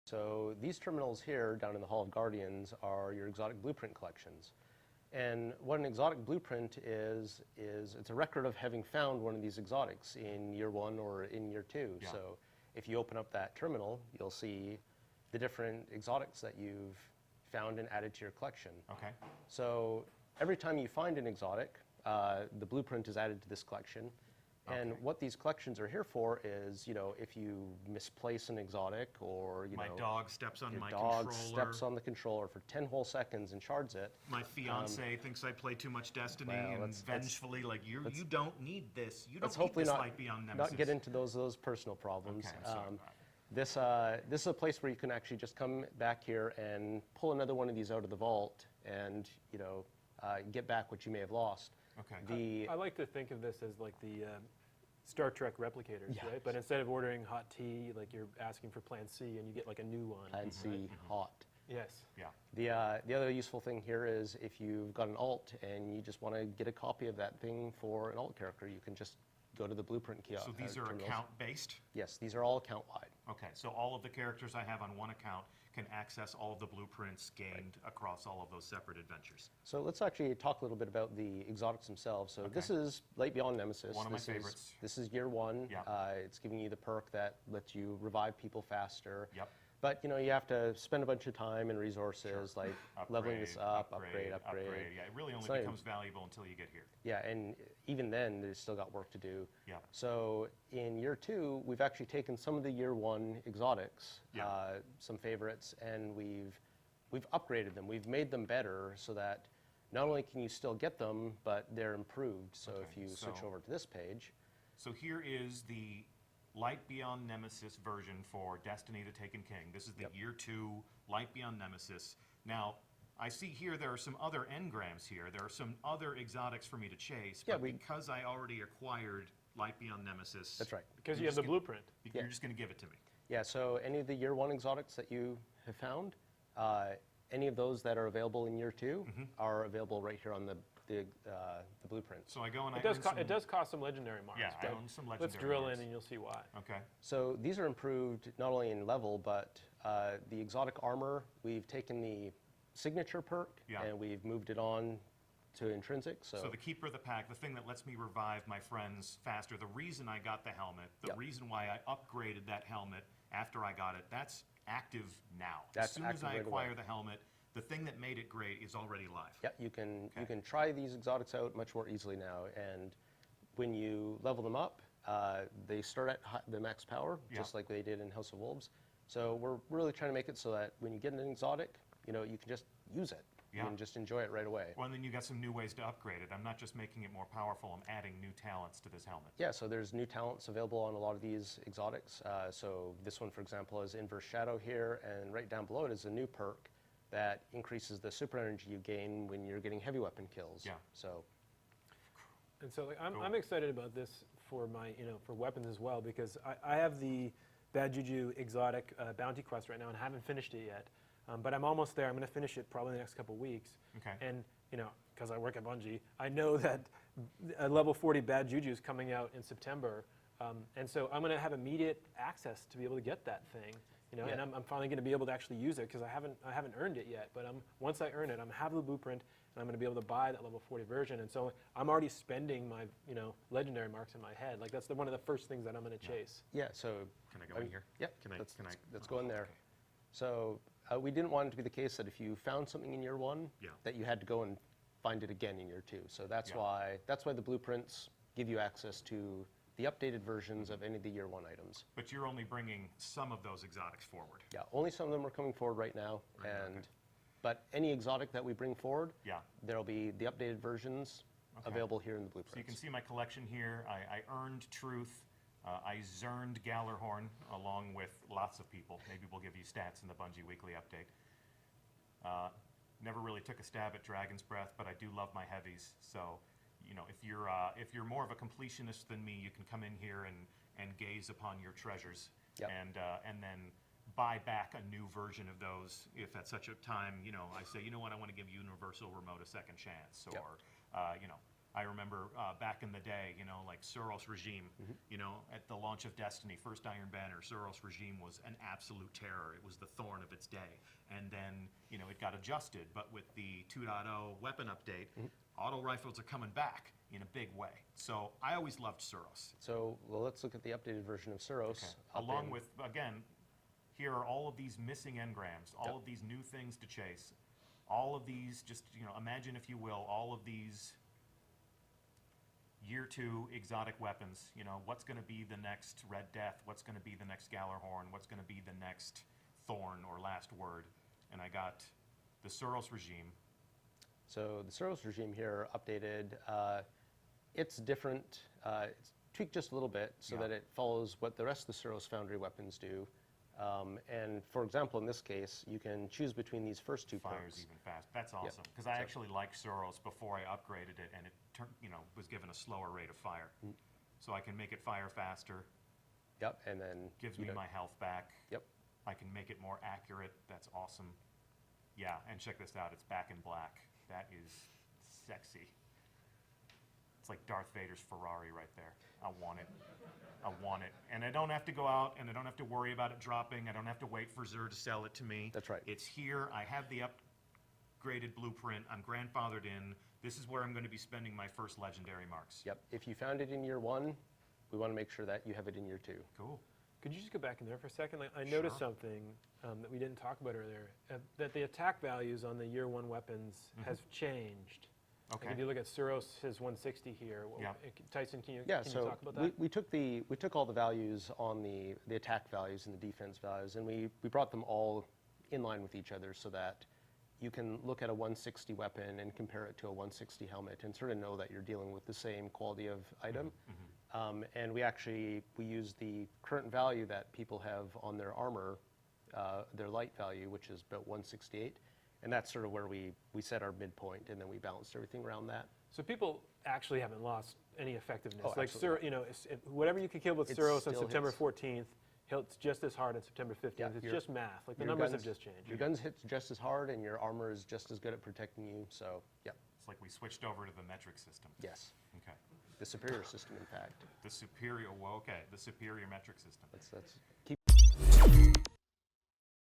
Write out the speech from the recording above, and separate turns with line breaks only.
So these terminals here down in the Hall of Guardians are your exotic blueprint collections. And what an exotic blueprint is it's a record of having found one of these exotics in year 1 or in year 2.
Yeah.
So if you open up that terminal, you'll see the different exotics that you've found and added to your collection.
Okay.
So every time you find an exotic, the blueprint is added to this collection. And
Okay.
what these collections are here for is, if you misplace an exotic or,
My dog steps on
your
my
dog
controller.
steps on the controller for 10 whole seconds and shards it.
My fiance thinks I play too much Destiny,
well,
and
let's-
vengefully, like, you don't need this. You
Let's
don't need
hopefully
this
not,
Light Beyond Nemesis.
not get into those personal problems.
Okay, I'm sorry.
This is a place where you can actually just come back here and pull another one of these out of the vault and, get back what you may have lost.
Okay.
I like to think of this as like the Star Trek replicators,
Yeah.
right? But instead of ordering hot tea, like you're asking for Plan C and you get like a new one.
Plan C hot.
Yes.
Yeah.
The other useful thing here is if you've got an alt and you just want to get a copy of that thing for an alt character, you can just go to the blueprint kiosk.
So these are
terminals.
account-based?
Yes, these are all account-wide.
Okay, so all of the characters I have on one account can access all of the blueprints gained across all of those separate adventures.
So let's actually talk a little bit about the exotics themselves. So this is Light Beyond Nemesis.
One of my
This
favorites.
This is year 1.
Yeah.
It's giving you the perk that lets you revive people faster.
Yep.
But you have to spend a bunch of time and resources, like leveling this up, upgrade.
Yeah, it really only
not
becomes valuable until you get here.
Yeah, and even then, there's still got work to do.
Yeah.
So in year 2, we've actually taken some of the year 1 exotics,
Yeah.
some favorites, and we've upgraded them. We've made them better so that not only can you still get them, but they're improved. So
Okay,
if you switch
so-
over to this page,
So here is the Light Beyond Nemesis version for Destiny the Taken King. This is the year 2 Light Beyond Nemesis. Now, I see here there are some other engrams here. There are some other exotics for me to chase,
Yeah,
but because I already acquired Light Beyond Nemesis...
that's right.
Because
You're
you have
just
the blueprint.
You're just going to give it to me.
Yeah, so any of the year 1 exotics that you have found, any of those that are available in year 2 are available right here on the blueprint.
So I go and
It
I
does,
earn some...
it does cost some legendary marks.
Yeah, I
but
own some legendary
let's drill
marks.
in and you'll see why.
Okay.
So these are improved not only in level, but the exotic armor, we've taken the signature perk
Yeah.
and we've moved it on to intrinsic. So,
So the keeper of the pack, the thing that lets me revive my friends faster, the reason I got the helmet, the
Yep.
reason why I upgraded that helmet after I got it, that's active now.
That's
as soon as
active
I
right
acquire
away.
the helmet, the thing that made it great is already live.
yeah, you can try these exotics out much more easily now. And when you level them up, they start at the max power, just like they did in House of Wolves. So we're really trying to make it so that when you get an exotic, you can just use it.
Yeah.
You can just enjoy it right away.
Well, and then you got some new ways to upgrade it. I'm not just making it more powerful, I'm adding new talents to this helmet.
Yeah, so there's new talents available on a lot of these exotics. So this one, for example, is Inverse Shadow here, and right down below it is a new perk that increases the super energy you gain when you're getting heavy weapon kills.
Yeah.
So
And so like,
Cool.
I'm excited about this for my, for weapons as well, because I have the Bad Juju exotic bounty quest right now and haven't finished it yet. But I'm almost there. I'm going to finish it probably in the next couple of weeks.
Okay.
And, because I work at Bungie, I know that a level 40 Bad Juju is coming out in September. And so I'm going to have immediate access to be able to get that thing. And
Yeah.
I'm finally going to be able to actually use it because I haven't earned it yet. But once I earn it, I'm going to have the blueprint and I'm going to be able to buy that level 40 version. And so I'm already spending my legendary marks in my head. Like that's one of the first things that I'm going to chase.
yeah, so
Can I go in here?
Yep.
Can I?
Let's go in there.
Okay.
So we didn't want it to be the case that if you found something in year 1,
Yeah.
that you had to go and find it again in year 2. So that's
Yeah.
why the blueprints give you access to the updated versions of any of the year 1 items.
But you're only bringing some of those exotics forward.
Yeah, only some of them are coming forward right now,
Right, okay.
but any exotic that we bring forward,
Yeah.
there'll be the updated versions
Okay.
available here in the
So you can
blueprints.
see my collection here. I earned Truth. I zerned Gallarhorn along with lots of people. Maybe we'll give you stats in the Bungie Weekly Update. Never really took a stab at Dragon's Breath, but I do love my heavies. So, if you're more of a completionist than me, you can come in here and gaze upon your treasures,
Yep.
and then buy back a new version of those if at such a time I say, you know what, I want to give Universal Remote a second chance, or
Yep.
I remember back in the day, like Soros Regime, at the launch of Destiny, first Iron Banner, Soros Regime was an absolute terror. It was the thorn of its day. And then, it got adjusted. But with the 2.0 weapon update, auto rifles are coming back in a big way. So I always loved Soros.
So, well, let's look at the updated version of Soros.
Along with, again, here are all of these missing engrams, all of these new things to chase, all of these, just, imagine, if you will, all of these Year 2 exotic weapons. What's going to be the next Red Death? What's going to be the next Gallarhorn? What's going to be the next Thorn or Last Word? And I got the Soros Regime.
So the Soros Regime here updated. It's different. It's tweaked just a little bit so that it follows what the rest of the Soros Foundry weapons do. And for example, in this case, you can choose between these first two
Fires
perks.
even fast. That's awesome, because I actually liked Soros before I upgraded it, and it was given a slower rate of fire. So I can make it fire faster.
Yep, and then
Gives me my health back.
Yep.
I can make it more accurate. That's awesome. Yeah, and check this out. It's back in black. That is sexy. It's like Darth Vader's Ferrari right there. I want it. I want it. And I don't have to go out, and I don't have to worry about it dropping. I don't have to wait for Xur to sell it to me.
That's right.
It's here. I have the upgraded blueprint. I'm grandfathered in. This is where I'm going to be spending my first legendary marks.
Yep. If you found it in year 1, we want to make sure that you have it in year 2.
Cool.
Could you just go back in there for a second? I noticed something that we didn't talk about earlier, that the attack values on the year 1 weapons has changed.
Okay.
Like if you look at Soros, his 160 here. Tyson, can you talk about that?
We took all the values on the attack values and the defense values, and we brought them all in line with each other so that you can look at a 160 weapon and compare it to a 160 helmet and sort of know that you're dealing with the same quality of item. And we use the current value that people have on their armor, their light value, which is about 168. And that's sort of where we set our midpoint, and then we balanced everything around that.
So people actually haven't lost any effectiveness.
Oh,
like
absolutely.
whatever you can kill with
It
Soros on
still
September
hits.
14th, hits just as hard on September 15th.
Yeah,
it's
your-
just math. Like the
your
numbers
guns-
have just changed.
Your guns hit just as hard, and your armor is just as good at protecting you. So, yeah,
It's like we switched over to the metric system.
yes,
Okay.
the superior system, in fact.
The superior, well, okay, the superior metric system.
That's keep